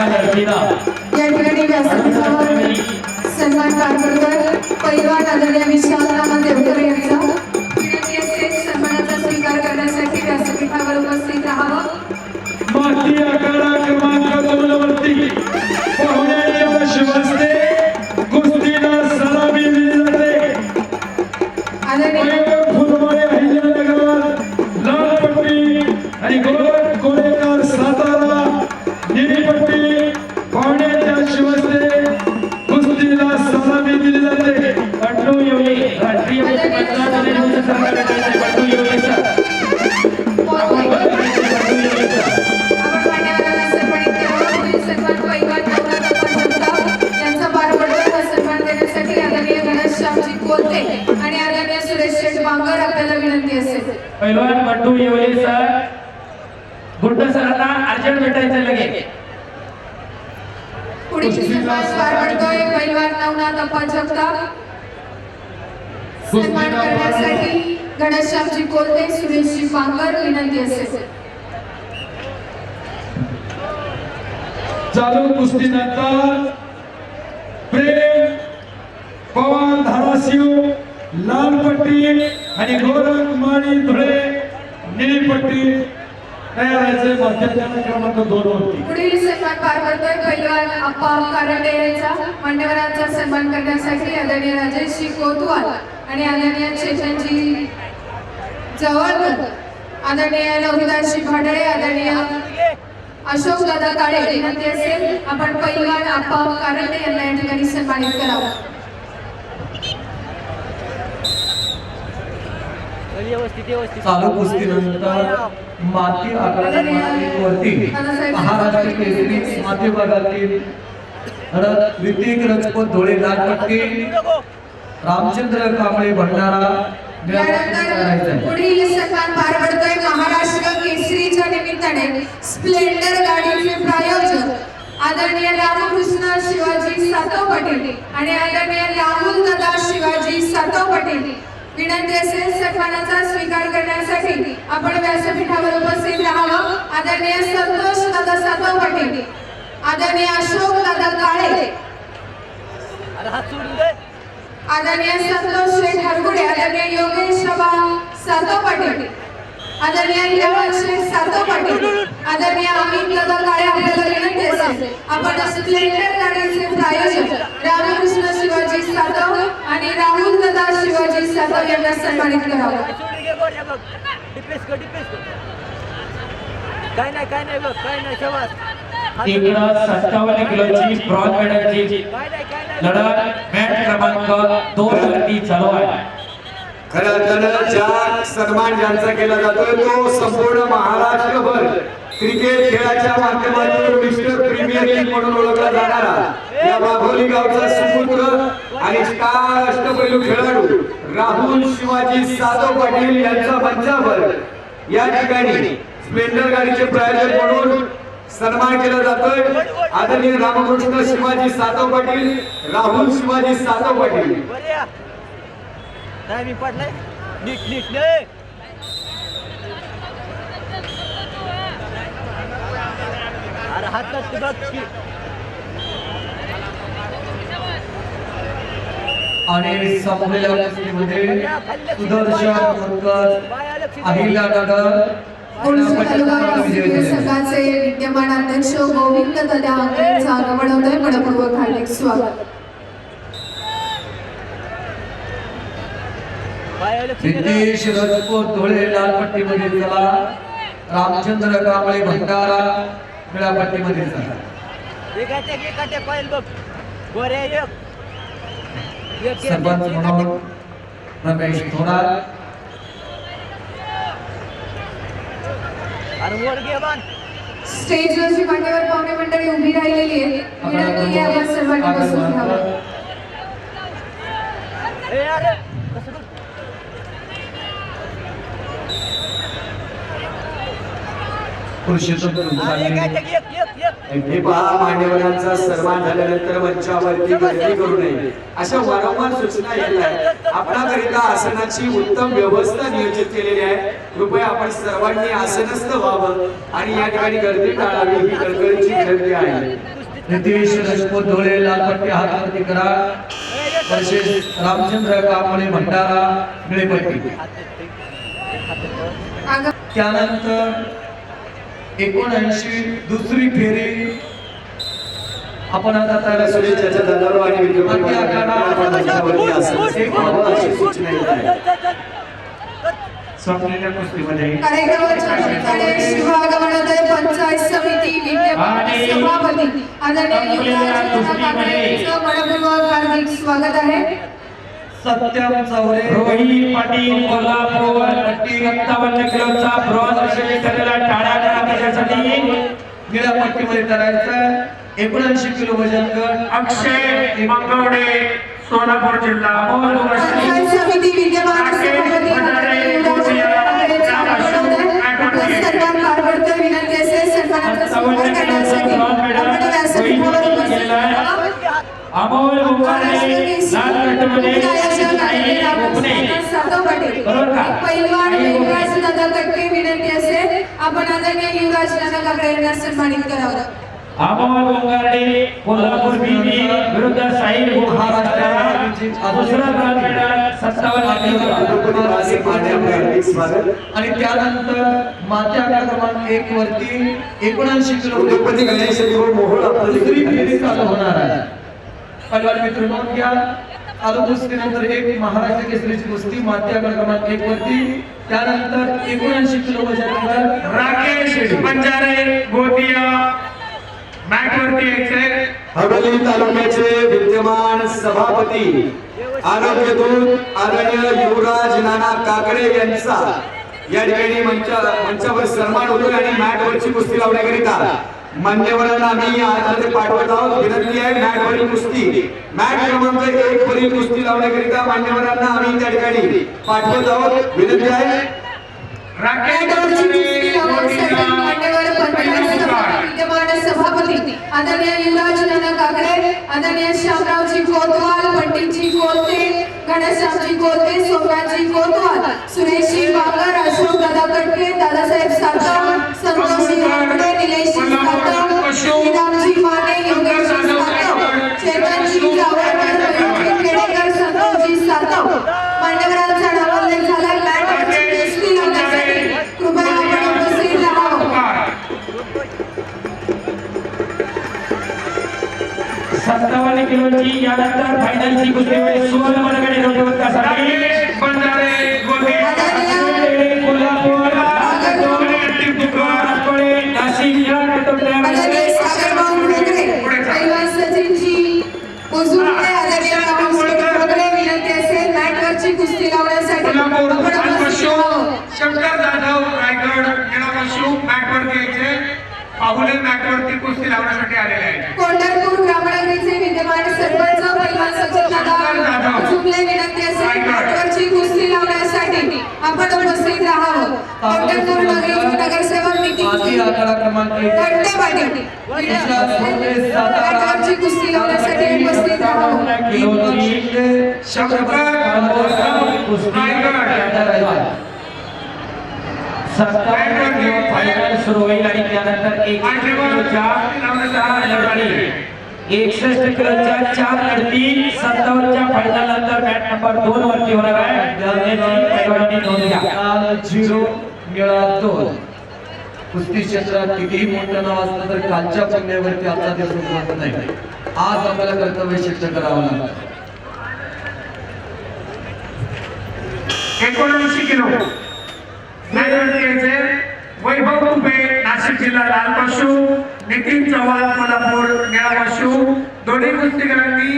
या ठिकाणी व्यासपीठावर सन्मान पार पडतोय पैलवान आदरणीय विशाल रामा देवकर यांचा विनंती असते सन्मानाचा स्वीकार करण्यासाठी व्यासपीठावर उपस्थित राहावं। माती आखाडा क्रमांक 2 वरती पाहुण्याच्या शिवस्ते कुस्तीला सलामी दिली जाते। आदरणीय फुलवाडे अहिल्यानगर लाल पट्टी आणि गोळेकर सातारा निळी पट्टी पाहुण्याच्या शिवस्ते कुस्तीला सलामी दिली जाते। पट्टू योगी राष्ट्रीय मतदार संघटनेचे पट्टू योगी सर आणि आदरणीय सुरेश शेठ बांगर आपल्याला विनंती असेल। पैलवान पट्टू योगी सर गुड्ड सरांना अर्जंट भेटायचं लगे। पुढील सन्मान पार पडतोय पैलवान नवनाथ अप्पा जगताप सन्मान करण्यासाठी घनश्यामजी कोलते सुरेशजी बांगर विनंती असेल। चालू कुस्तीनंतर प्रेम पवन धाराशिव लाल पट्टी आणि गोरख माळी धुळे निळी पट्टी तयार आहे। माध्यम क्रमांक 2 वरती पुढील सन्मान पार पडतोय पैलवान अप्पा कारंडे यांचा मान्यवरांचा सन्मान करण्यासाठी आदरणीय राजेशजी कोतवाल आणि आदरणीय चेतनजी जवळकर आदरणीय लहुदासजी भाडळे आदरणीय अशोक दादा काळे विनंती असेल आपण पैलवान अप्पा कारंडे यांना या ठिकाणी सन्मानित करावं। चालू कुस्तीनंतर माती आखाडा वरती महाराष्ट्र केसरी माती विभागातील ऋतिक राजपूत धुळे लाल पट्टी रामचंद्र कांबळे भंडारा पुढील सन्मान पार पडतोय महाराष्ट्र केसरीच्या निमित्ताने स्प्लेंडर गाडीचे प्रायोजक आदरणीय रामकृष्ण शिवाजी सातव पाटील आणि आदरणीय राहुल दादा शिवाजी सातव पाटील विनंती असेल सन्मानाचा स्वीकार करण्यासाठी आपण व्यासपीठावर उपस्थित राहावं। आदरणीय संतोष दादा सातव पाटील आदरणीय अशोक दादा काळे आदरणीय संतोष शेठ हरगुडे आदरणीय योगेश बाबा सातव पाटील आदरणीय हिरावण शेठ सातव पाटील आदरणीय अमित दादा काळे आपल्याला विनंती असेल आपण स्प्लेंडर गाडीचे प्रायोजक रामकृष्ण शिवाजी सातव आणि राहुल दादा शिवाजी सातव यांना सन्मानित करावं। काय नाही बघ काय नाही शबास 57 किलोची ब्रॉन्झ मेडलची लढत मॅच क्रमांक 2 वरती चालू आहे। खऱ्या अर्थानं ज्या सन्मान ज्यांचा केला जातोय तो संपूर्ण महाराष्ट्रभर क्रिकेट खेळाच्या माध्यमातून मिस्टर प्रीमियर लीग म्हणून ओळखला जाणारा या वाघोली गावचा सुपुत्र आणि स्टार अष्टपैलू खेळाडू राहुल शिवाजी सातव पाटील यांचा मंचावर या ठिकाणी स्प्लेंडर गाडीचे प्रायोजक म्हणून सन्मान केला जातोय। आदरणीय रामकृष्ण शिवाजी सातव पाटील राहुल शिवाजी सातव पाटील नाही मी पडलाय नीट अरे हातात बघ आणि संपलेल्या कुस्तीमध्ये सुदर्शन कोतकर अहिल्यानगर संघाचे विद्यमान अध्यक्ष गोविंद दादा यांचा गौरवोदय मनपूर्वक हार्दिक स्वागत। रितेश राजपूत धुळे लाल पट्टीमध्ये चला रामचंद्र कांबळे भंडारा निळ्या पट्टीमध्ये चला। सरपंच म्हणून रमेश थोरात स्टेजवरची मान्यवर पाहुणे मंडळी उभी राहिलेली आहे विनंती आहे आपण सर्वांनी बसून घ्यावं। पुरुषोत्तम तुमचा हे पहा, मान्यवरांचा सन्मान झाल्यानंतर मंचावरती गर्दी करू नये अशा वारंवार सूचना येत आहेत. आपणाकरिता आसनाची उत्तम व्यवस्था नियोजित केलेली आहे. कृपया आपण सर्वांनी आसनस्थ व्हावं आणि या ठिकाणी गर्दी टाळावी ही कळकळीची विनंती आहे. नितीश राजपूत धुळे लालपट्टी हातावरती करा. तसेच रामचंद्र कांबळे भंडारा निळेपट्टी. त्यानंतर 79 दुसरी फेरी आपण आता त्याला सुरेशाच्या दलावर आणि विद्यमान मंचावरती आसनस्थ व्हावं अशी सूचना येत आहे. स्वप्नेच्या कुस्तीमध्ये कार्यक्रमाच्या निमित्ताने शिवागमनोदय पंचायत समिती विद्यमान सभापती आदरणीय युवराज दादा काकडे यांचं मनपूर्वक हार्दिक स्वागत आहे. सत्यम चौरे रोहित पाटील कोल्हापूर 57 किलोचा ब्रॉन्झ विजयी ठरलेला टाळ्या करा त्याच्यासाठी. निळ्या पट्टीमध्ये करायचं 79 किलो वजन गट अक्षय मंगवडे सोलापूर जिल्हा पंचायत समिती विद्यमान सभापती आदरणीय युवराज दादा काकडे यांचं सन्मान पार पडतोय. विनंती असेल सन्मानाचा स्वीकार करण्यासाठी आपण व्यासपीठावर उपस्थित आहात. अमोल मुंबाडे लाल कट्टमध्ये पैलवान युवराज दादा कट्टे विनंती असेल आपण आदरणीय युवराज दादा काकडे यांना सन्मानित करावं. अमोल मुंबाडे कोल्हापूर बीबी विरुद्ध साहिल महाराष्ट्र दुसरा ब्रॉन्झ मेडल 57 किलो. आणि त्यानंतर मात्या क्रमांक 1 वरती 79 किलो उद्योगपती गणेश मोहोळ आपलं दुसरी फेरी चालू होणार आहे. पहिलवान मित्र नोंद घ्या. चालू कुस्तीनंतर एक महाराष्ट्र केसरीची कुस्ती मात्या क्रमांक 1 वरती. त्यानंतर 79 किलो वजन राकेश बंजारे गोटिया मॅट वरती यायचे. हवेली तालुक्याचे विद्यमान सभापती आरोग्यदूत आदरणीय युवराज नाना काकडे यांचा या ठिकाणी मंचावर सन्मान होतोय आणि मॅटवरची कुस्ती लावण्याकरिता मान्यवरांना आम्ही आतमध्ये पाठवत आहोत. विनंती आहे मॅटवरील कुस्ती मॅट क्रमांक 1 वरील कुस्ती लावण्याकरिता मान्यवरांना आम्ही त्या ठिकाणी पाठवत आहोत. विनंती आहे मॅटवरची कुस्ती लावण्यासाठी मान्यवर पंचायत समिती विद्यमान सभापती आदरणीय युवराज दादा काकडे आदरणीय श्यामरावजी कोतवाल पंडितजी कोलते गणेशरावजी कोलते सोमनाथजी कोतवाल सुरेशजी बांगर अशोक दादा कटके दादासाहेब सातव संतोषजी रामडे निलेशजी सातव श्रीरामजी माने योगेशजी सातव चेतनजी जावळकर मयूरजी खेडेकर संतोषजी सातव मान्यवरांचा नामोल्लेख झाला. मॅटवरची कुस्ती लावण्यासाठी कृपया आपण उपस्थित राहावं. 57 किलोची यानंतर फायनलची कुस्ती होईल. सुवर्ण पदकाने जोडण्यासाठी बंजारे गोटे कोल्हापूर नाशिक या आदरणीय सागरभाऊ मोगरे पैलवान सचिनजी उजुर्डे आदरणीय रामकृष्ण मोगरे विनंती असेल मॅटवरची कुस्ती लावण्यासाठी आपण उपस्थित राहावं. शंकर जाधव रायगड निळामशू मॅटवरती यायचे. पाहुले मॅटवरती कुस्ती लावण्यासाठी आलेले आहेत. कोंढरपूर ग्रामनगरीचे विद्यमान सरपंच पैलवान सचिन दादा उजुर्डे विनंती असेल मॅटवरची कुस्ती लावण्यासाठी आपण उपस्थित राहावं. कोंढरपूर नगरीचे नगरसेवक माती आकडा क्रमांक 1 घंटे पाटील मॅटवरची कुस्ती लावण्यासाठी उपस्थित राहावं. फायनल सुरू होईल आणि त्यानंतर 61 किलोच्या 4 लढती 57च्या फायनल नंतर मॅच नंबर 2 वरती होणार आहे. पैलवानांनी नोंद घ्या. 0 निळा 2. कुस्ती क्षेत्रात कितीही मोठं नाव असलं तर कालच्या पुण्यावरती आता ते सुरू नाही. आज आपल्याला कर्तव्य सिद्ध करावं लागतं. 79 किलो मॅटवरती यायचे. वैभव तुपे नाशिक जिल्हा लाल पशु नितीन चव्हाण कोल्हापूर निळा पशु दोन्ही कुस्तीगरांनी